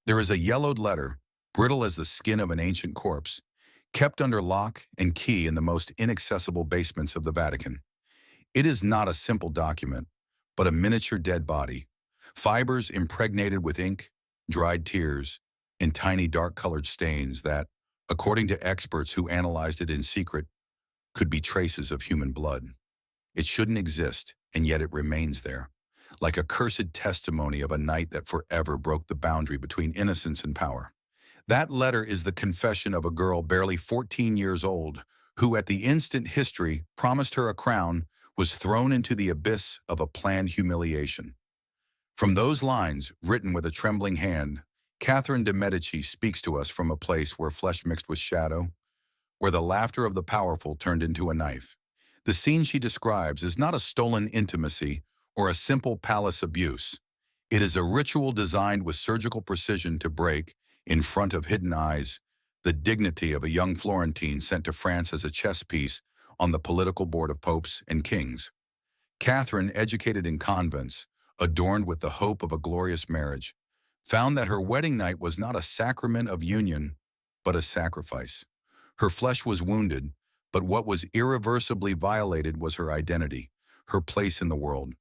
There is a yellowed letter, brittle as the skin of an ancient corpse, kept under lock and key in the most inaccessible basements of the Vatican. It is not a simple document, but a miniature dead body, fibers impregnated with ink, dried tears, and tiny dark-colored stains that, according to experts who analyzed it in secret, could be traces of human blood. It shouldn't exist, and yet it remains there, like a cursed testimony of a night that forever broke the boundary between innocence and power. That letter is the confession of a girl barely 14 years old, who at the instant history promised her a crown was thrown into the abyss of a planned humiliation. From those lines, written with a trembling hand, Catherine de Medici speaks to us from a place where flesh mixed with shadow, where the laughter of the powerful turned into a knife. The scene she describes is not a stolen intimacy or a simple palace abuse. It is a ritual designed with surgical precision to break, in front of hidden eyes, the dignity of a young Florentine sent to France as a chess piece on the political board of popes and kings. Catherine, educated in convents, adorned with the hope of a glorious marriage, found that her wedding night was not a sacrament of union, but a sacrifice. Her flesh was wounded, but what was irreversibly violated was her identity, her place in the world.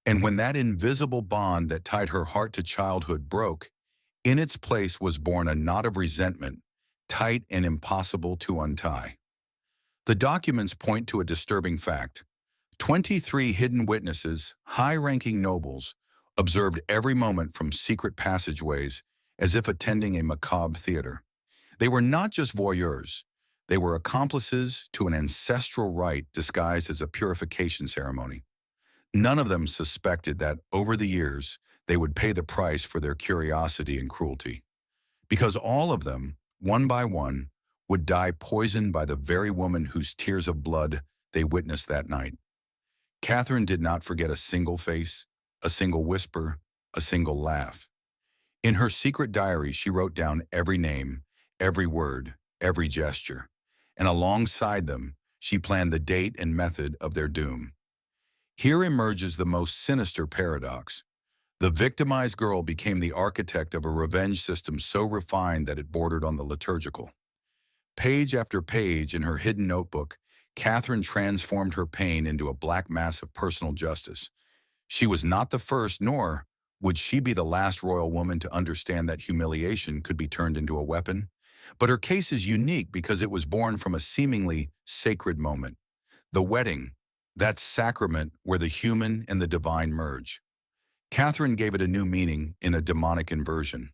And when that invisible bond that tied her heart to childhood broke, in its place was born a knot of resentment, tight and impossible to untie. The documents point to a disturbing fact. 23 hidden witnesses, high-ranking nobles, observed every moment from secret passageways as if attending a macabre theater. They were not just voyeurs. They were accomplices to an ancestral rite disguised as a purification ceremony. None of them suspected that, over the years, they would pay the price for their curiosity and cruelty. Because all of them, one by one, would die poisoned by the very woman whose tears of blood they witnessed that night. Catherine did not forget a single face, a single whisper, a single laugh. In her secret diary, she wrote down every name, every word, every gesture, and alongside them, she planned the date and method of their doom. Here emerges the most sinister paradox. The victimized girl became the architect of a revenge system so refined that it bordered on the liturgical. Page after page in her hidden notebook, Catherine transformed her pain into a black mass of personal justice. She was not the first, nor would she be the last royal woman to understand that humiliation could be turned into a weapon. But her case is unique because it was born from a seemingly sacred moment. The wedding, that sacrament where the human and the divine merge. Catherine gave it a new meaning in a demonic inversion.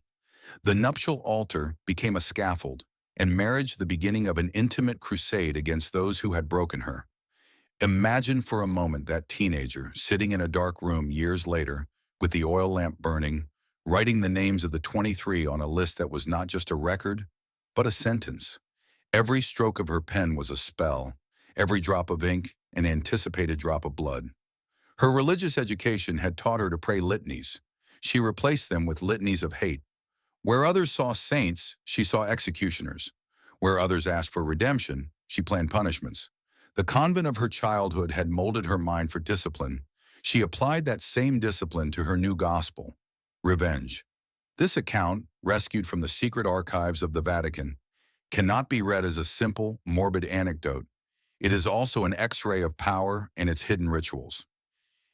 The nuptial altar became a scaffold, and marriage the beginning of an intimate crusade against those who had broken her. Imagine for a moment that teenager sitting in a dark room years later, with the oil lamp burning, writing the names of the 23 on a list that was not just a record, but a sentence. Every stroke of her pen was a spell, every drop of ink an anticipated drop of blood. Her religious education had taught her to pray litanies. She replaced them with litanies of hate. Where others saw saints, she saw executioners. Where others asked for redemption, she planned punishments. The convent of her childhood had molded her mind for discipline. She applied that same discipline to her new gospel, revenge. This account, rescued from the secret archives of the Vatican, cannot be read as a simple, morbid anecdote. It is also an X-ray of power and its hidden rituals.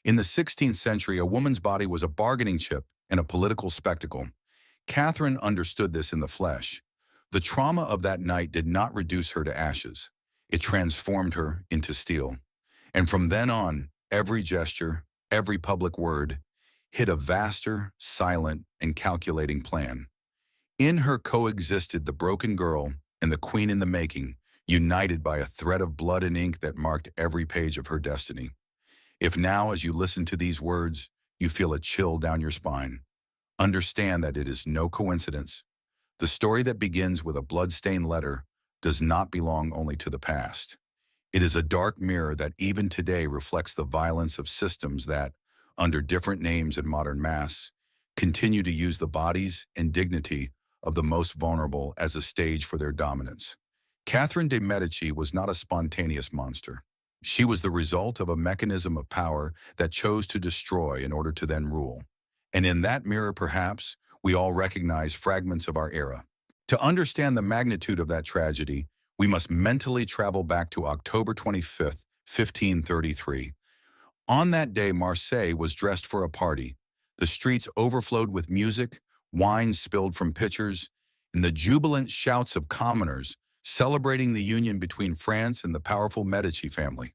In the 16th century, a woman's body was a bargaining chip and a political spectacle. Catherine understood this in the flesh. The trauma of that night did not reduce her to ashes. It transformed her into steel. And from then on, every gesture, every public word, hid a vaster, silent, and calculating plan. In her coexisted the broken girl and the queen in the making, united by a thread of blood and ink that marked every page of her destiny. If now, as you listen to these words, you feel a chill down your spine, understand that it is no coincidence. The story that begins with a blood-stained letter does not belong only to the past. It is a dark mirror that even today reflects the violence of systems that, under different names in modern mass, continue to use the bodies and dignity of the most vulnerable as a stage for their dominance. Catherine de Medici was not a spontaneous monster. She was the result of a mechanism of power that chose to destroy in order to then rule. And in that mirror, perhaps, we all recognize fragments of our era. To understand the magnitude of that tragedy, we must mentally travel back to October 25th, 1533. On that day, Marseille was dressed for a party. The streets overflowed with music, wine spilled from pitchers, and the jubilant shouts of commoners celebrating the union between France and the powerful Medici family.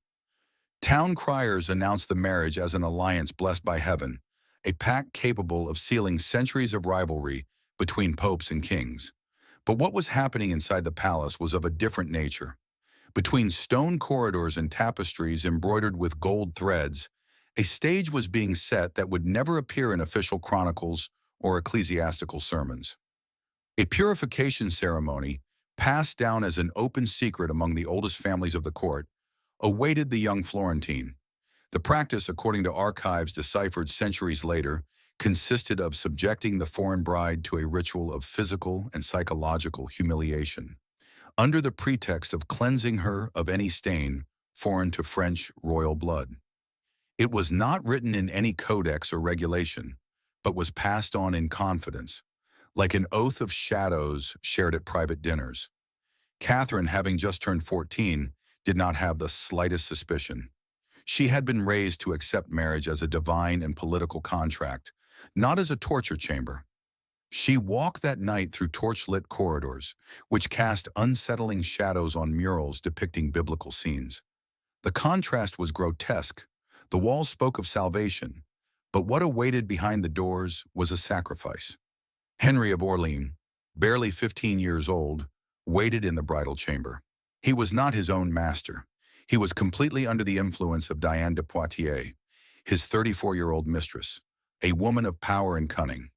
Town criers announced the marriage as an alliance blessed by heaven, a pact capable of sealing centuries of rivalry between popes and kings. But what was happening inside the palace was of a different nature. Between stone corridors and tapestries embroidered with gold threads, a stage was being set that would never appear in official chronicles or ecclesiastical sermons. A purification ceremony, passed down as an open secret among the oldest families of the court, awaited the young Florentine. The practice, according to archives deciphered centuries later, consisted of subjecting the foreign bride to a ritual of physical and psychological humiliation, under the pretext of cleansing her of any stain foreign to French royal blood. It was not written in any codex or regulation, but was passed on in confidence, like an oath of shadows shared at private dinners. Catherine, having just turned 14, did not have the slightest suspicion. She had been raised to accept marriage as a divine and political contract, not as a torture chamber. She walked that night through torch-lit corridors, which cast unsettling shadows on murals depicting biblical scenes. The contrast was grotesque. The walls spoke of salvation, but what awaited behind the doors was a sacrifice. Henry of Orleans, barely 15 years old, waited in the bridal chamber. He was not his own master. He was completely under the influence of Diane de Poitiers, his 34-year-old mistress, a woman of power and cunning.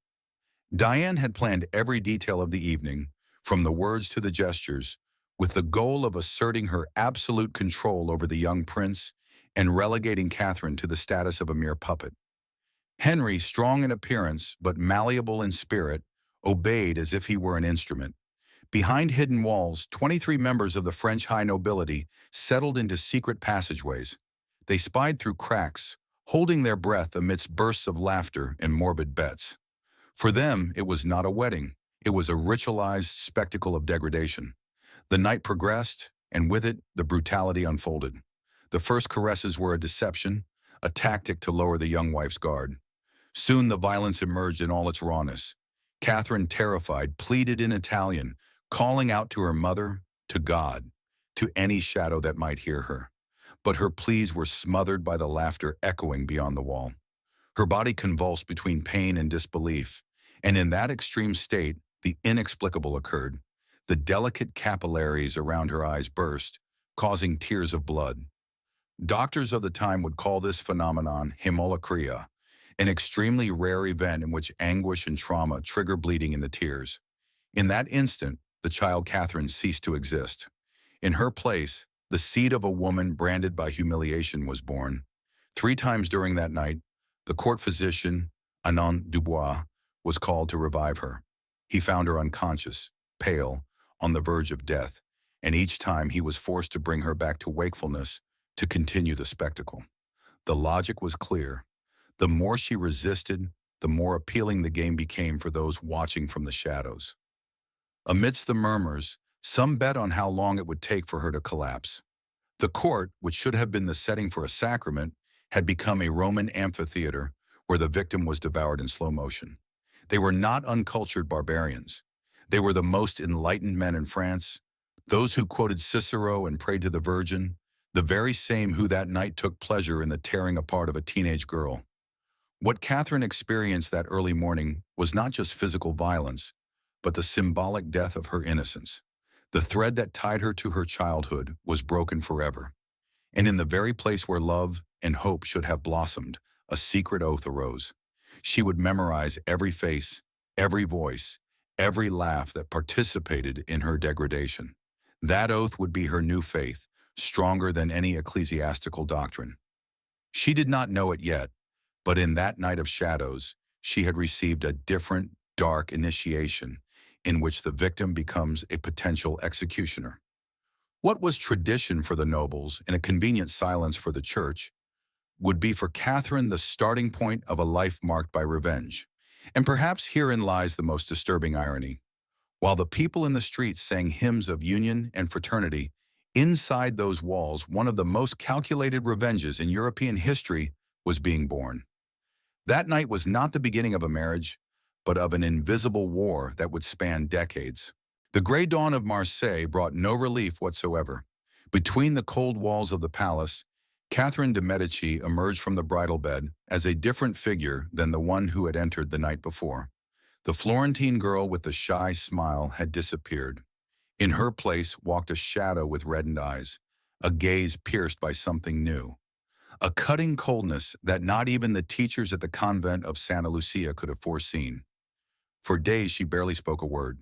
Diane had planned every detail of the evening, from the words to the gestures, with the goal of asserting her absolute control over the young prince and relegating Catherine to the status of a mere puppet. Henry, strong in appearance but malleable in spirit, obeyed as if he were an instrument. Behind hidden walls, 23 members of the French high nobility settled into secret passageways. They spied through cracks, holding their breath amidst bursts of laughter and morbid bets. For them, it was not a wedding. It was a ritualized spectacle of degradation. The night progressed, and with it, the brutality unfolded. The first caresses were a deception, a tactic to lower the young wife's guard. Soon the violence emerged in all its rawness. Catherine, terrified, pleaded in Italian, calling out to her mother, to God, to any shadow that might hear her. But her pleas were smothered by the laughter echoing beyond the wall. Her body convulsed between pain and disbelief, and in that extreme state, the inexplicable occurred. The delicate capillaries around her eyes burst, causing tears of blood. Doctors of the time would call this phenomenon hemolacria, an extremely rare event in which anguish and trauma trigger bleeding in the tears. In that instant, the child Catherine ceased to exist. In her place, the seed of a woman branded by humiliation was born. 3 times during that night, the court physician, Anon Dubois, was called to revive her. He found her unconscious, pale, on the verge of death, and each time he was forced to bring her back to wakefulness to continue the spectacle. The logic was clear. The more she resisted, the more appealing the game became for those watching from the shadows. Amidst the murmurs, some bet on how long it would take for her to collapse. The court, which should have been the setting for a sacrament, had become a Roman amphitheater where the victim was devoured in slow motion. They were not uncultured barbarians. They were the most enlightened men in France, those who quoted Cicero and prayed to the Virgin, the very same who that night took pleasure in the tearing apart of a teenage girl. What Catherine experienced that early morning was not just physical violence, but the symbolic death of her innocence. The thread that tied her to her childhood was broken forever. And in the very place where love and hope should have blossomed, a secret oath arose. She would memorize every face, every voice, every laugh that participated in her degradation. That oath would be her new faith, stronger than any ecclesiastical doctrine. She did not know it yet, but in that night of shadows, she had received a different, dark initiation in which the victim becomes a potential executioner. What was tradition for the nobles and a convenient silence for the church would be for Catherine the starting point of a life marked by revenge. And perhaps herein lies the most disturbing irony. While the people in the streets sang hymns of union and fraternity, inside those walls, one of the most calculated revenges in European history was being born. That night was not the beginning of a marriage, but of an invisible war that would span decades. The gray dawn of Marseille brought no relief whatsoever. Between the cold walls of the palace, Catherine de Medici emerged from the bridal bed as a different figure than the one who had entered the night before. The Florentine girl with the shy smile had disappeared. In her place walked a shadow with reddened eyes, a gaze pierced by something new, a cutting coldness that not even the teachers at the convent of Santa Lucia could have foreseen. For days she barely spoke a word.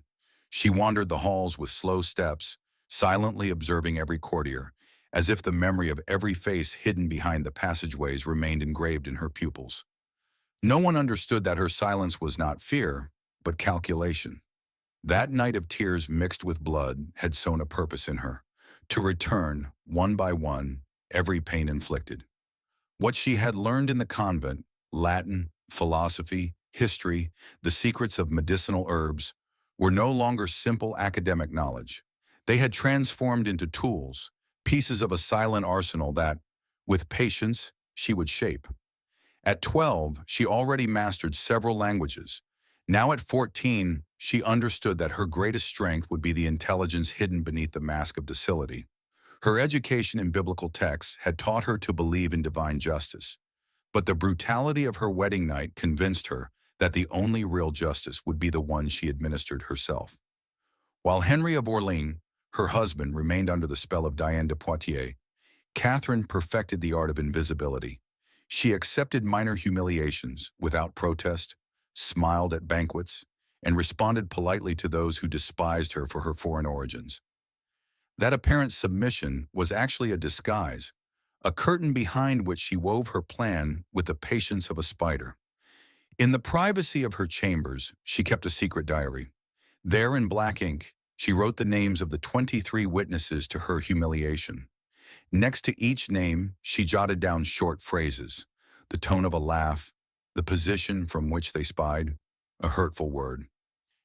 She wandered the halls with slow steps, silently observing every courtier, as if the memory of every face hidden behind the passageways remained engraved in her pupils. No one understood that her silence was not fear, but calculation. That night of tears mixed with blood had sown a purpose in her, to return, one by one, every pain inflicted. What she had learned in the convent, Latin, philosophy, history, the secrets of medicinal herbs, were no longer simple academic knowledge. They had transformed into tools, pieces of a silent arsenal that, with patience, she would shape. At 12, she already mastered several languages. Now at 14, she understood that her greatest strength would be the intelligence hidden beneath the mask of docility. Her education in biblical texts had taught her to believe in divine justice, but the brutality of her wedding night convinced her that the only real justice would be the one she administered herself. While Henry of Orleans, her husband, remained under the spell of Diane de Poitiers, Catherine perfected the art of invisibility. She accepted minor humiliations without protest, smiled at banquets, and responded politely to those who despised her for her foreign origins. That apparent submission was actually a disguise, a curtain behind which she wove her plan with the patience of a spider. In the privacy of her chambers, she kept a secret diary. There in black ink, she wrote the names of the 23 witnesses to her humiliation. Next to each name, she jotted down short phrases, the tone of a laugh, the position from which they spied, a hurtful word.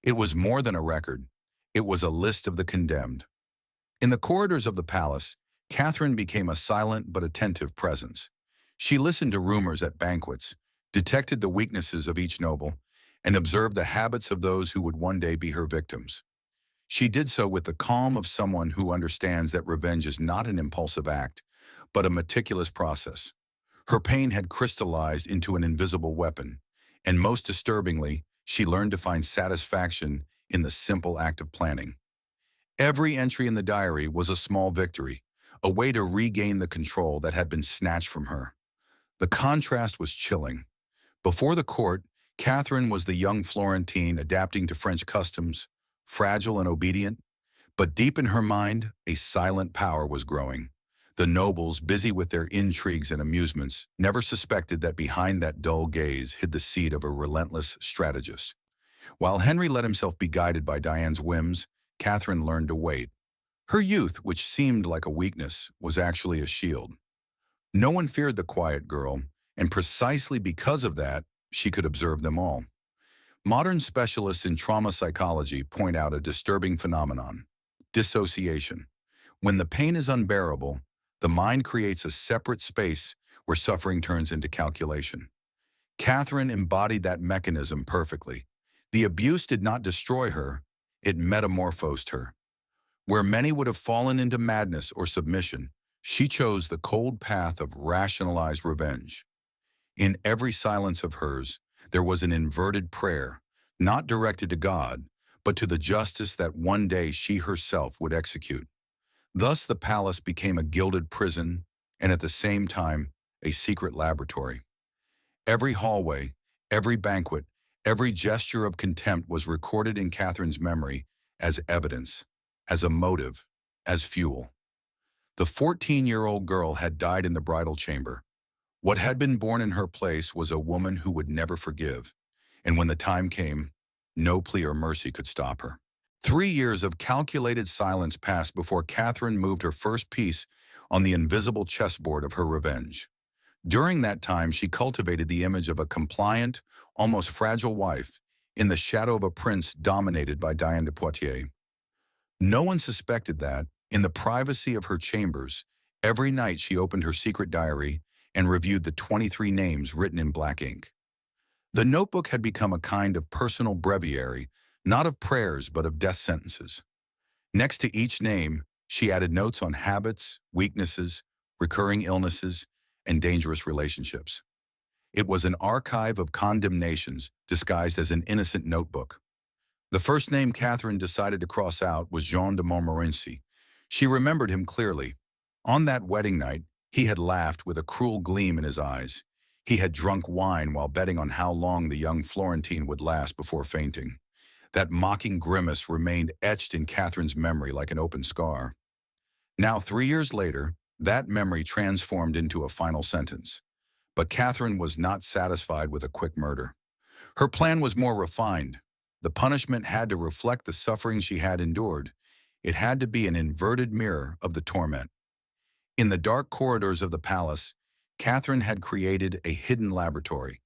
It was more than a record. It was a list of the condemned. In the corridors of the palace, Catherine became a silent but attentive presence. She listened to rumors at banquets, detected the weaknesses of each noble, and observed the habits of those who would one day be her victims. She did so with the calm of someone who understands that revenge is not an impulsive act, but a meticulous process. Her pain had crystallized into an invisible weapon, and most disturbingly, she learned to find satisfaction in the simple act of planning. Every entry in the diary was a small victory, a way to regain the control that had been snatched from her. The contrast was chilling. Before the court, Catherine was the young Florentine adapting to French customs, fragile and obedient, but deep in her mind, a silent power was growing. The nobles, busy with their intrigues and amusements, never suspected that behind that dull gaze hid the seed of a relentless strategist. While Henry let himself be guided by Diane's whims, Catherine learned to wait. Her youth, which seemed like a weakness, was actually a shield. No one feared the quiet girl, and precisely because of that, she could observe them all. Modern specialists in trauma psychology point out a disturbing phenomenon: dissociation. When the pain is unbearable, the mind creates a separate space where suffering turns into calculation. Catherine embodied that mechanism perfectly. The abuse did not destroy her, it metamorphosed her. Where many would have fallen into madness or submission, she chose the cold path of rationalized revenge. In every silence of hers, there was an inverted prayer, not directed to God, but to the justice that one day she herself would execute. Thus the palace became a gilded prison and at the same time a secret laboratory. Every hallway, every banquet, every gesture of contempt was recorded in Catherine's memory as evidence, as a motive, as fuel. The 14-year-old girl had died in the bridal chamber. What had been born in her place was a woman who would never forgive, and when the time came, no plea or mercy could stop her. 3 years of calculated silence passed before Catherine moved her first piece on the invisible chessboard of her revenge. During that time, she cultivated the image of a compliant, almost fragile wife in the shadow of a prince dominated by Diane de Poitiers. No one suspected that, in the privacy of her chambers, every night she opened her secret diary and reviewed the 23 names written in black ink. The notebook had become a kind of personal breviary, not of prayers but of death sentences. Next to each name, she added notes on habits, weaknesses, recurring illnesses, and dangerous relationships. It was an archive of condemnations disguised as an innocent notebook. The first name Catherine decided to cross out was Jean de Montmorency. She remembered him clearly. On that wedding night, he had laughed with a cruel gleam in his eyes. He had drunk wine while betting on how long the young Florentine would last before fainting. That mocking grimace remained etched in Catherine's memory like an open scar. Now, 3 years later, that memory transformed into a final sentence. But Catherine was not satisfied with a quick murder. Her plan was more refined. The punishment had to reflect the suffering she had endured. It had to be an inverted mirror of the torment. In the dark corridors of the palace, Catherine had created a hidden laboratory.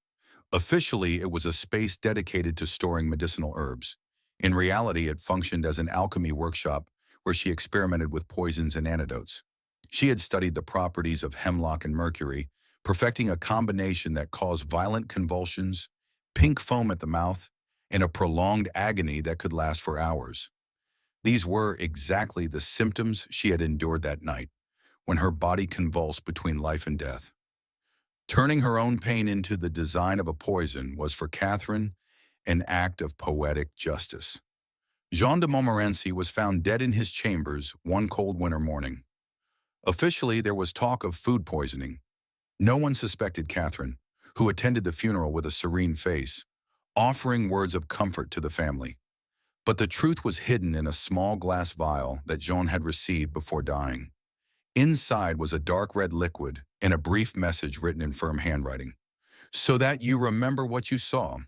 Officially, it was a space dedicated to storing medicinal herbs. In reality, it functioned as an alchemy workshop where she experimented with poisons and antidotes. She had studied the properties of hemlock and mercury, perfecting a combination that caused violent convulsions, pink foam at the mouth, and a prolonged agony that could last for hours. These were exactly the symptoms she had endured that night, when her body convulsed between life and death. Turning her own pain into the design of a poison was for Catherine an act of poetic justice. Jean de Montmorency was found dead in his chambers one cold winter morning. Officially, there was talk of food poisoning. No one suspected Catherine, who attended the funeral with a serene face, offering words of comfort to the family. But the truth was hidden in a small glass vial that Jean had received before dying. Inside was a dark red liquid and a brief message written in firm handwriting. "So that you remember what you saw."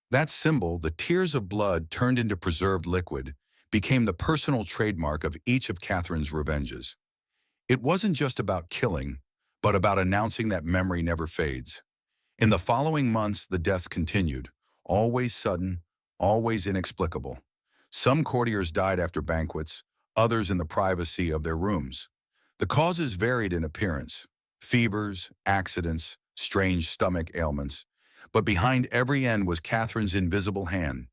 That symbol, the tears of blood turned into preserved liquid, became the personal trademark of each of Catherine's revenges. It wasn't just about killing, but about announcing that memory never fades. In the following months, the deaths continued, always sudden, always inexplicable. Some courtiers died after banquets, others in the privacy of their rooms. The causes varied in appearance: fevers, accidents, strange stomach ailments. But behind every end was Catherine's invisible hand,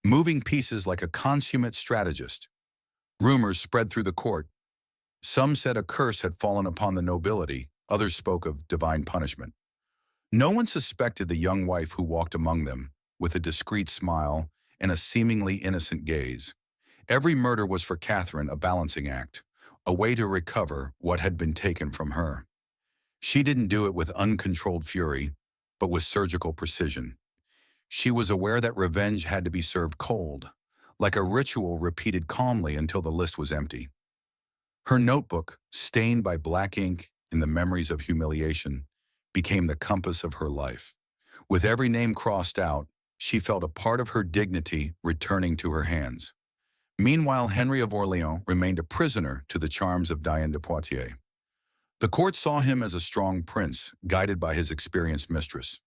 moving pieces like a consummate strategist. Rumors spread through the court. Some said a curse had fallen upon the nobility, others spoke of divine punishment. No one suspected the young wife who walked among them, with a discreet smile and a seemingly innocent gaze. Every murder was for Catherine a balancing act, a way to recover what had been taken from her. She didn't do it with uncontrolled fury, but with surgical precision. She was aware that revenge had to be served cold, like a ritual repeated calmly until the list was empty. Her notebook, stained by black ink in the memories of humiliation, became the compass of her life. With every name crossed out, she felt a part of her dignity returning to her hands. Meanwhile, Henry of Orleans remained a prisoner to the charms of Diane de Poitiers. The court saw him as a strong prince, guided by his experienced mistress.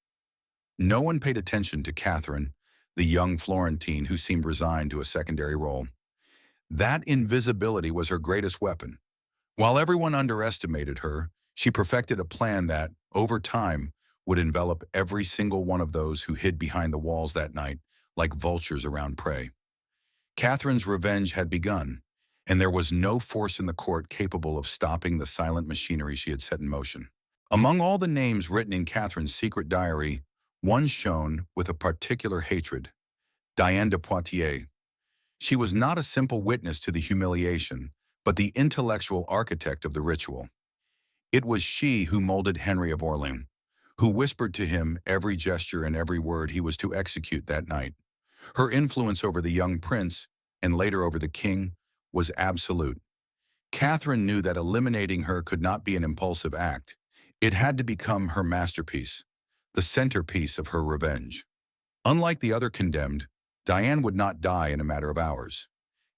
No one paid attention to Catherine, the young Florentine who seemed resigned to a secondary role. That invisibility was her greatest weapon. While everyone underestimated her, she perfected a plan that, over time, would envelop every single one of those who hid behind the walls that night, like vultures around prey. Catherine's revenge had begun, and there was no force in the court capable of stopping the silent machinery she had set in motion. Among all the names written in Catherine's secret diary, one shone with a particular hatred: Diane de Poitiers. She was not a simple witness to the humiliation, but the intellectual architect of the ritual. It was she who molded Henry of Orleans, who whispered to him every gesture and every word he was to execute that night. Her influence over the young prince, and later over the king, was absolute. Catherine knew that eliminating her could not be an impulsive act. It had to become her masterpiece, the centerpiece of her revenge. Unlike the other condemned, Diane would not die in a matter of hours.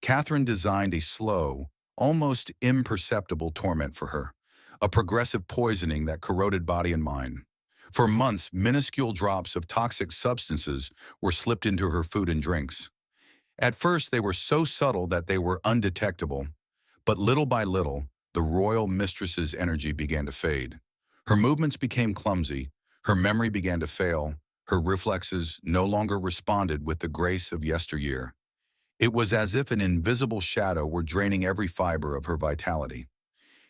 Catherine designed a slow, almost imperceptible torment for her, a progressive poisoning that corroded body and mind. For months, minuscule drops of toxic substances were slipped into her food and drinks. At first, they were so subtle that they were undetectable, but little by little, the royal mistress's energy began to fade. Her movements became clumsy, her memory began to fail, her reflexes no longer responded with the grace of yesteryear. It was as if an invisible shadow were draining every fiber of her vitality.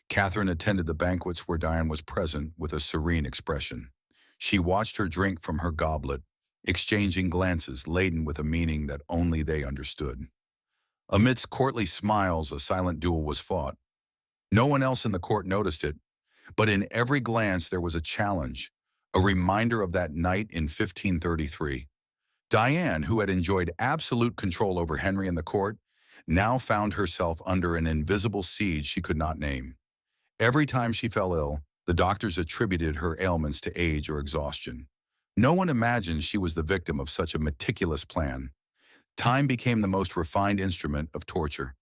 Catherine attended the banquets where Diane was present with a serene expression. She watched her drink from her goblet, exchanging glances laden with a meaning that only they understood. Amidst courtly smiles, a silent duel was fought. No one else in the court noticed it, but in every glance there was a challenge, a reminder of that night in 1533. Diane, who had enjoyed absolute control over Henry and the court, now found herself under an invisible siege she could not name. Every time she fell ill, the doctors attributed her ailments to age or exhaustion. No one imagined she was the victim of such a meticulous plan. Time became the most refined instrument of torture.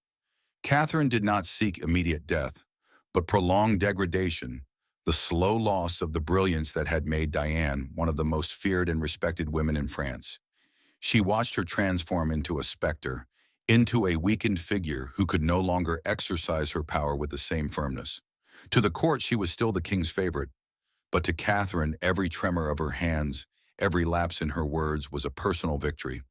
Catherine did not seek immediate death, but prolonged degradation, the slow loss of the brilliance that had made Diane one of the most feared and respected women in France. She watched her transform into a specter, into a weakened figure who could no longer exercise her power with the same firmness. To the court, she was still the king's favorite, but to Catherine, every tremor of her hands, every lapse in her words was a personal victory.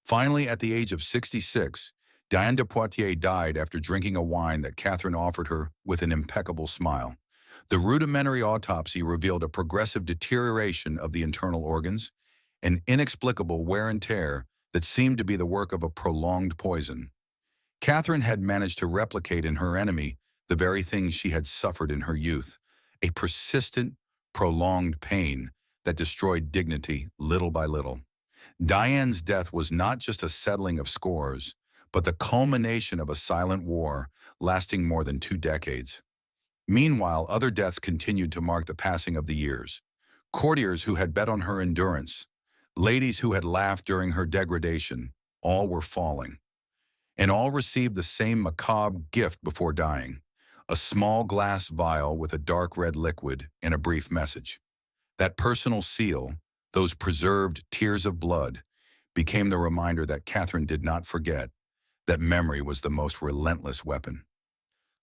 Finally, at the age of 66, Diane de Poitiers died after drinking a wine that Catherine offered her with an impeccable smile. The rudimentary autopsy revealed a progressive deterioration of the internal organs, an inexplicable wear and tear that seemed to be the work of a prolonged poison. Catherine had managed to replicate in her enemy the very things she had suffered in her youth, a persistent, prolonged pain that destroyed dignity little by little. Diane's death was not just a settling of scores, but the culmination of a silent war lasting more than 2 decades. Meanwhile, other deaths continued to mark the passing of the years. Courtiers who had bet on her endurance, ladies who had laughed during her degradation, all were falling. And all received the same macabre gift before dying, a small glass vial with a dark red liquid and a brief message. That personal seal, those preserved tears of blood, became the reminder that Catherine did not forget, that memory was the most relentless weapon.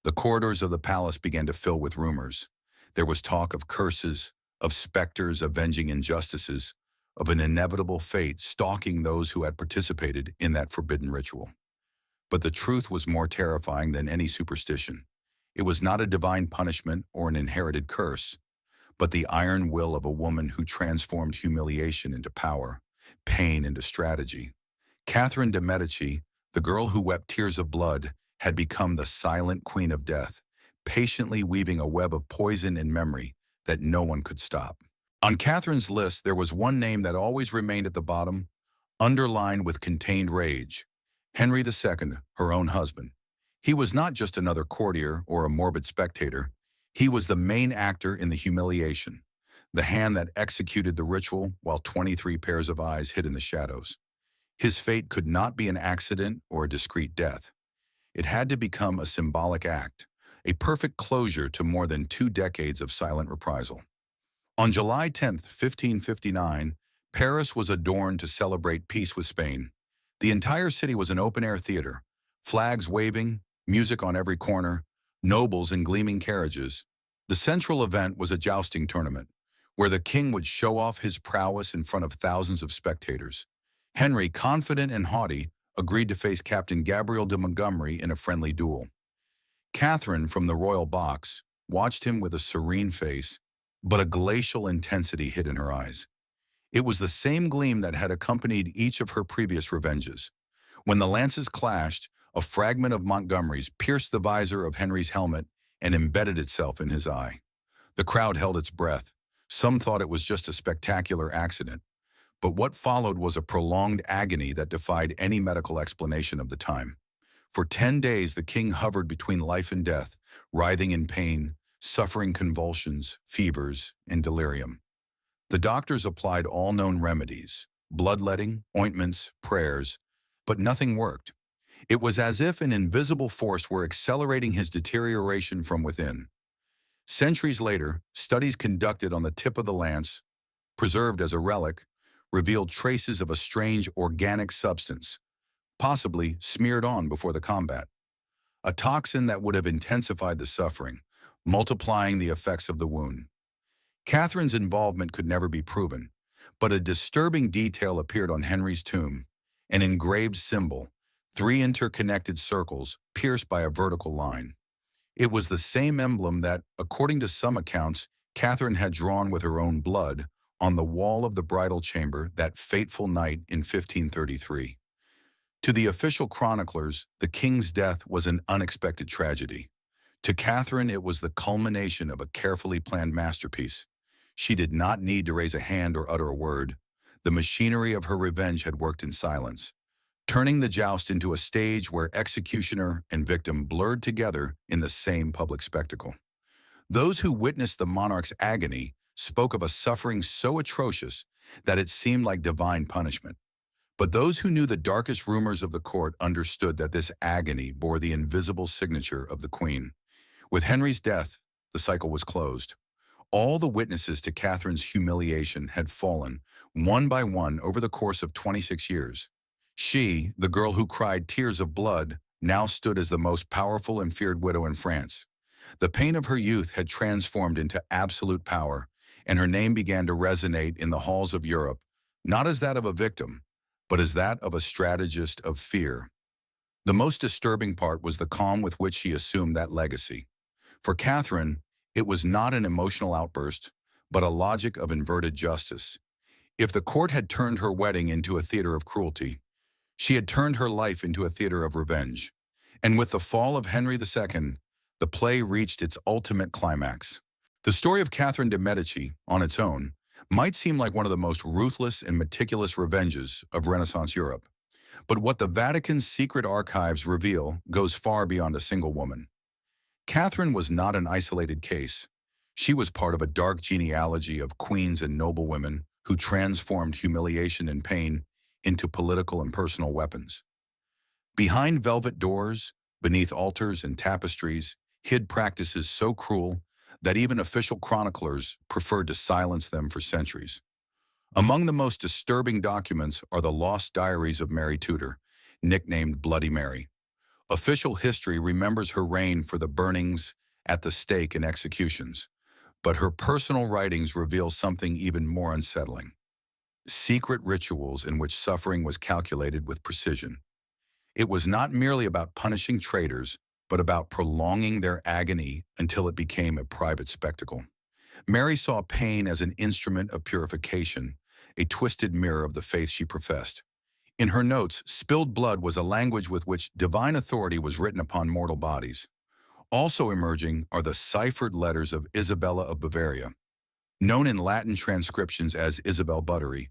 The corridors of the palace began to fill with rumors. There was talk of curses, of specters avenging injustices, of an inevitable fate stalking those who had participated in that forbidden ritual. But the truth was more terrifying than any superstition. It was not a divine punishment or an inherited curse, but the iron will of a woman who transformed humiliation into power, pain into strategy. Catherine de Medici, the girl who wept tears of blood, had become the silent queen of death, patiently weaving a web of poison and memory that no one could stop. On Catherine's list, there was one name that always remained at the bottom, underlined with contained rage: Henry II, her own husband. He was not just another courtier or a morbid spectator. He was the main actor in the humiliation, the hand that executed the ritual while 23 pairs of eyes hid in the shadows. His fate could not be an accident or a discreet death. It had to become a symbolic act, a perfect closure to more than 2 decades of silent reprisal. On July 10, 1559, Paris was adorned to celebrate peace with Spain. The entire city was an open-air theater, flags waving, music on every corner, nobles in gleaming carriages. The central event was a jousting tournament, where the king would show off his prowess in front of thousands of spectators. Henry, confident and haughty, agreed to face Captain Gabriel de Montgomery in a friendly duel. Catherine, from the royal box, watched him with a serene face, but a glacial intensity hid in her eyes. It was the same gleam that had accompanied each of her previous revenges. When the lances clashed, a fragment of Montgomery's pierced the visor of Henry's helmet and embedded itself in his eye. The crowd held its breath. Some thought it was just a spectacular accident, but what followed was a prolonged agony that defied any medical explanation of the time. For 10 days, the king hovered between life and death, writhing in pain, suffering convulsions, fevers, and delirium. The doctors applied all known remedies, bloodletting, ointments, prayers, but nothing worked. It was as if an invisible force were accelerating his deterioration from within. Centuries later, studies conducted on the tip of the lance, preserved as a relic, revealed traces of a strange organic substance, possibly smeared on before the combat. A toxin that would have intensified the suffering, multiplying the effects of the wound. Catherine's involvement could never be proven, but a disturbing detail appeared on Henry's tomb, an engraved symbol, three interconnected circles pierced by a vertical line. It was the same emblem that, according to some accounts, Catherine had drawn with her own blood on the wall of the bridal chamber that fateful night in 1533. To the official chroniclers, the king's death was an unexpected tragedy. To Catherine, it was the culmination of a carefully planned masterpiece. She did not need to raise a hand or utter a word. The machinery of her revenge had worked in silence, turning the joust into a stage where executioner and victim blurred together in the same public spectacle. Those who witnessed the monarch's agony spoke of a suffering so atrocious that it seemed like divine punishment. But those who knew the darkest rumors of the court understood that this agony bore the invisible signature of the queen. With Henry's death, the cycle was closed. All the witnesses to Catherine's humiliation had fallen, one by one, over the course of 26 years. She, the girl who cried tears of blood, now stood as the most powerful and feared widow in France. The pain of her youth had transformed into absolute power, and her name began to resonate in the halls of Europe, not as that of a victim, but as that of a strategist of fear. The most disturbing part was the calm with which she assumed that legacy. For Catherine, it was not an emotional outburst, but a logic of inverted justice. If the court had turned her wedding into a theater of cruelty, she had turned her life into a theater of revenge. And with the fall of Henry II, the play reached its ultimate climax. The story of Catherine de Medici, on its own, might seem like one of the most ruthless and meticulous revenges of Renaissance Europe. But what the Vatican's secret archives reveal goes far beyond a single woman. Catherine was not an isolated case. She was part of a dark genealogy of queens and noblewomen who transformed humiliation and pain into political and personal weapons. Behind velvet doors, beneath altars and tapestries, hid practices so cruel that even official chroniclers preferred to silence them for centuries. Among the most disturbing documents are the lost diaries of Mary Tudor, nicknamed Bloody Mary. Official history remembers her reign for the burnings at the stake and executions, but her personal writings reveal something even more unsettling. Secret rituals in which suffering was calculated with precision. It was not merely about punishing traitors, but about prolonging their agony until it became a private spectacle. Mary saw pain as an instrument of purification, a twisted mirror of the faith she professed. In her notes, spilled blood was a language with which divine authority was written upon mortal bodies. Also emerging are the ciphered letters of Isabella of Bavaria, known in Latin transcriptions as Isabel Buttery.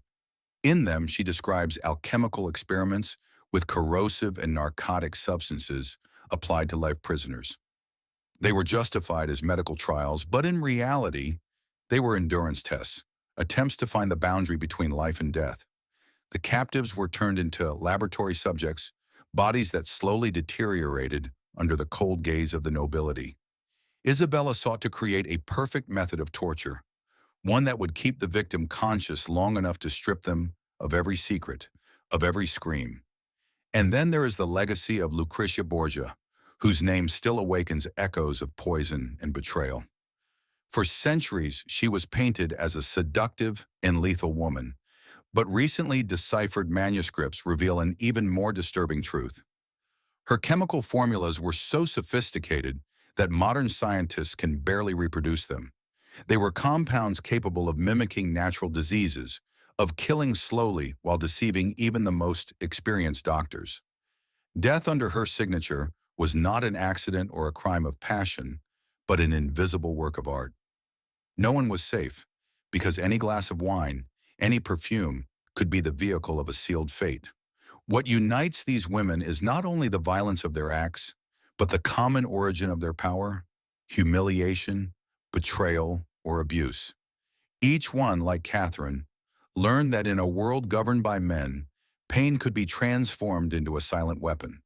In them, she describes alchemical experiments with corrosive and narcotic substances applied to life prisoners. They were justified as medical trials, but in reality, they were endurance tests, attempts to find the boundary between life and death. The captives were turned into laboratory subjects, bodies that slowly deteriorated under the cold gaze of the nobility. Isabella sought to create a perfect method of torture, one that would keep the victim conscious long enough to strip them of every secret, of every scream. And then there is the legacy of Lucretia Borgia, whose name still awakens echoes of poison and betrayal. For centuries, she was painted as a seductive and lethal woman, but recently deciphered manuscripts reveal an even more disturbing truth. Her chemical formulas were so sophisticated that modern scientists can barely reproduce them. They were compounds capable of mimicking natural diseases, of killing slowly while deceiving even the most experienced doctors. Death under her signature was not an accident or a crime of passion, but an invisible work of art. No one was safe, because any glass of wine, any perfume, could be the vehicle of a sealed fate. What unites these women is not only the violence of their acts, but the common origin of their power: humiliation, betrayal, or abuse. Each one, like Catherine, learned that in a world governed by men, pain could be transformed into a silent weapon.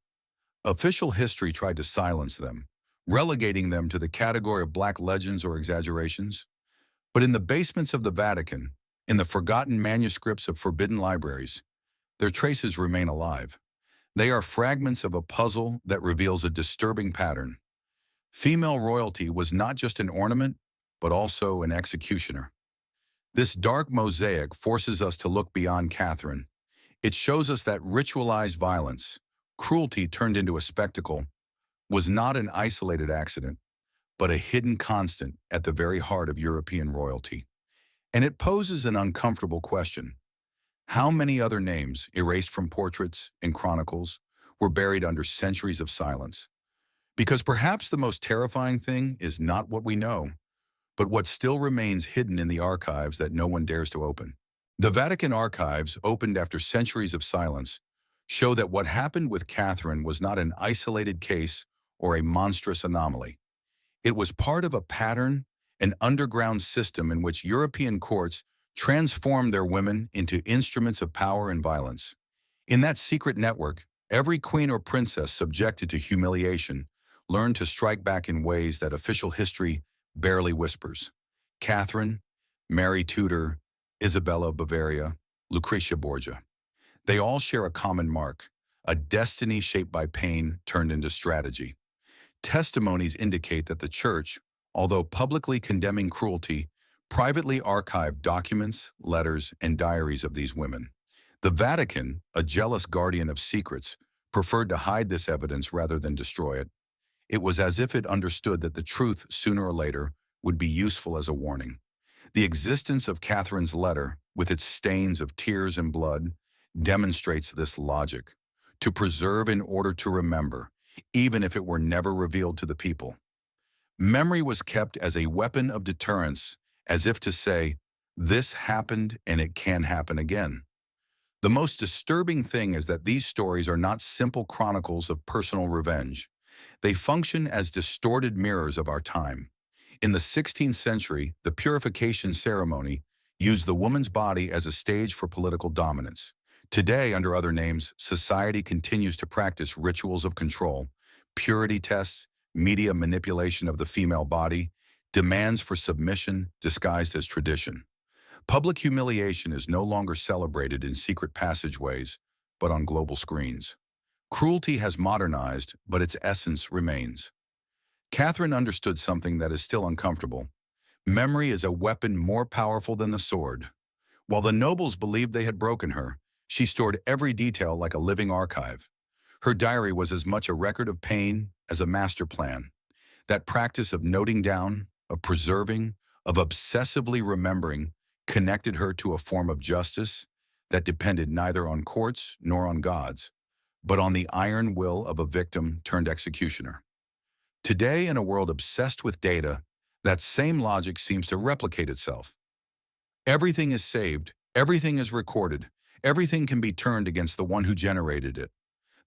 Official history tried to silence them, relegating them to the category of black legends or exaggerations. But in the basements of the Vatican, in the forgotten manuscripts of forbidden libraries, their traces remain alive. They are fragments of a puzzle that reveals a disturbing pattern. Female royalty was not just an ornament, but also an executioner. This dark mosaic forces us to look beyond Catherine. It shows us that ritualized violence, cruelty turned into a spectacle, was not an isolated accident, but a hidden constant at the very heart of European royalty. And it poses an uncomfortable question. How many other names, erased from portraits and chronicles, were buried under centuries of silence? Because perhaps the most terrifying thing is not what we know, but what still remains hidden in the archives that no one dares to open. The Vatican archives, opened after centuries of silence, show that what happened with Catherine was not an isolated case or a monstrous anomaly. It was part of a pattern, an underground system in which European courts transformed their women into instruments of power and violence. In that secret network, every queen or princess subjected to humiliation learned to strike back in ways that official history barely whispers. Catherine, Mary Tudor, Isabella of Bavaria, Lucretia Borgia. They all share a common mark, a destiny shaped by pain turned into strategy. Testimonies indicate that the Church, although publicly condemning cruelty, privately archived documents, letters, and diaries of these women. The Vatican, a jealous guardian of secrets, preferred to hide this evidence rather than destroy it. It was as if it understood that the truth, sooner or later, would be useful as a warning. The existence of Catherine's letter, with its stains of tears and blood, demonstrates this logic: to preserve in order to remember, even if it were never revealed to the people. Memory was kept as a weapon of deterrence, as if to say, this happened and it can happen again. The most disturbing thing is that these stories are not simple chronicles of personal revenge. They function as distorted mirrors of our time. In the 16th century, the purification ceremony used the woman's body as a stage for political dominance. Today, under other names, society continues to practice rituals of control, purity tests, media manipulation of the female body, demands for submission disguised as tradition. Public humiliation is no longer celebrated in secret passageways, but on global screens. Cruelty has modernized, but its essence remains. Catherine understood something that is still uncomfortable. Memory is a weapon more powerful than the sword. While the nobles believed they had broken her, she stored every detail like a living archive. Her diary was as much a record of pain as a master plan. That practice of noting down, of preserving, of obsessively remembering connected her to a form of justice that depended neither on courts nor on gods, but on the iron will of a victim turned executioner. Today, in a world obsessed with data, that same logic seems to replicate itself. Everything is saved, everything is recorded, everything can be turned against the one who generated it.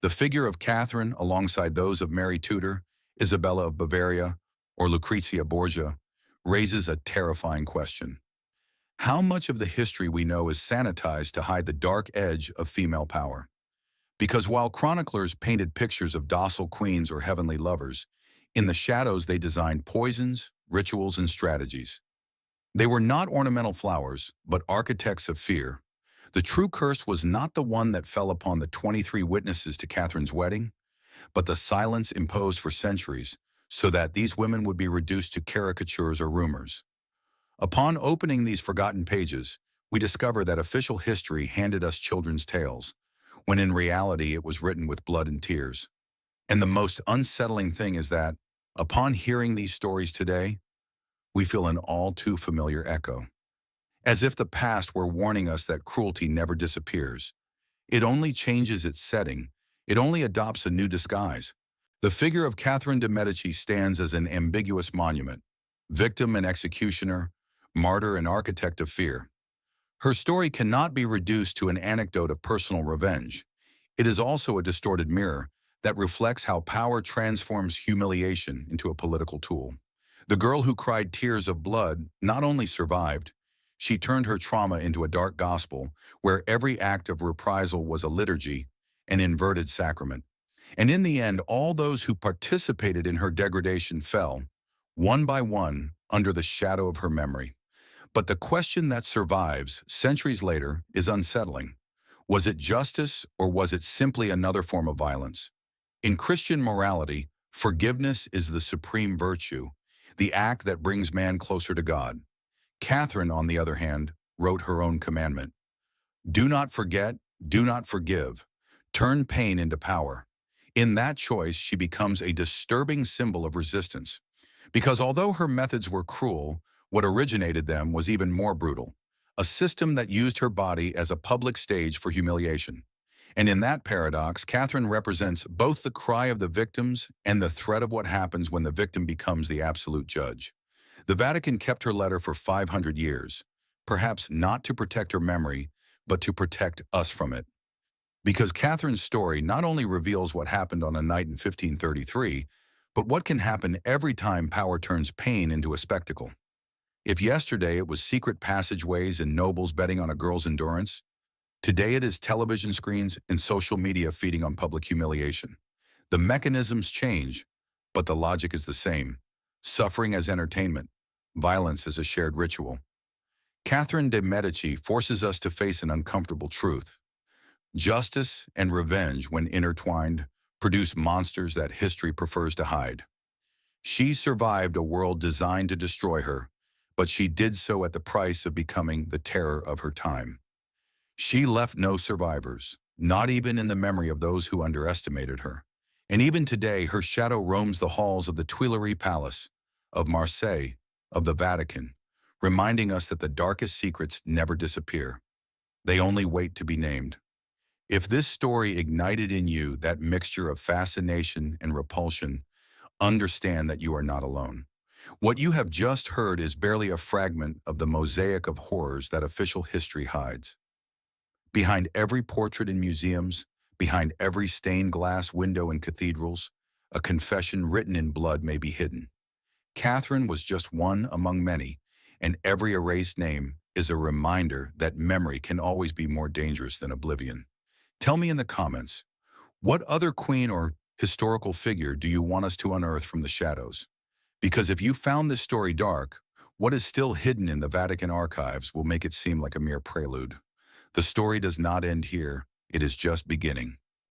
The figure of Catherine, alongside those of Mary Tudor, Isabella of Bavaria, or Lucretia Borgia, raises a terrifying question. How much of the history we know is sanitized to hide the dark edge of female power? Because while chroniclers painted pictures of docile queens or heavenly lovers, in the shadows they designed poisons, rituals, and strategies. They were not ornamental flowers, but architects of fear. The true curse was not the one that fell upon the 23 witnesses to Catherine's wedding, but the silence imposed for centuries, so that these women would be reduced to caricatures or rumors. Upon opening these forgotten pages, we discover that official history handed us children's tales, when in reality it was written with blood and tears. And the most unsettling thing is that, upon hearing these stories today, we feel an all too familiar echo. As if the past were warning us that cruelty never disappears. It only changes its setting. It only adopts a new disguise. The figure of Catherine de Medici stands as an ambiguous monument, victim and executioner, martyr and architect of fear. Her story cannot be reduced to an anecdote of personal revenge. It is also a distorted mirror that reflects how power transforms humiliation into a political tool. The girl who cried tears of blood not only survived, she turned her trauma into a dark gospel where every act of reprisal was a liturgy, an inverted sacrament. And in the end, all those who participated in her degradation fell, one by one, under the shadow of her memory. But the question that survives centuries later is unsettling. Was it justice or was it simply another form of violence? In Christian morality, forgiveness is the supreme virtue, the act that brings man closer to God. Catherine, on the other hand, wrote her own commandment. Do not forget, do not forgive. Turn pain into power. In that choice, she becomes a disturbing symbol of resistance. Because although her methods were cruel, what originated them was even more brutal. A system that used her body as a public stage for humiliation. And in that paradox, Catherine represents both the cry of the victims and the threat of what happens when the victim becomes the absolute judge. The Vatican kept her letter for 500 years, perhaps not to protect her memory, but to protect us from it. Because Catherine's story not only reveals what happened on a night in 1533, but what can happen every time power turns pain into a spectacle. If yesterday it was secret passageways and nobles betting on a girl's endurance, today it is television screens and social media feeding on public humiliation. The mechanisms change, but the logic is the same. Suffering as entertainment, violence as a shared ritual. Catherine de Medici forces us to face an uncomfortable truth. Justice and revenge, when intertwined, produce monsters that history prefers to hide. She survived a world designed to destroy her, but she did so at the price of becoming the terror of her time. She left no survivors, not even in the memory of those who underestimated her. And even today, her shadow roams the halls of the Tuileries Palace, of Marseille, of the Vatican, reminding us that the darkest secrets never disappear. They only wait to be named. If this story ignited in you that mixture of fascination and repulsion, understand that you are not alone. What you have just heard is barely a fragment of the mosaic of horrors that official history hides. Behind every portrait in museums, behind every stained glass window in cathedrals, a confession written in blood may be hidden. Catherine was just one among many, and every erased name is a reminder that memory can always be more dangerous than oblivion. Tell me in the comments, what other queen or historical figure do you want us to unearth from the shadows? Because if you found this story dark, what is still hidden in the Vatican archives will make it seem like a mere prelude. The story does not end here, it is just beginning.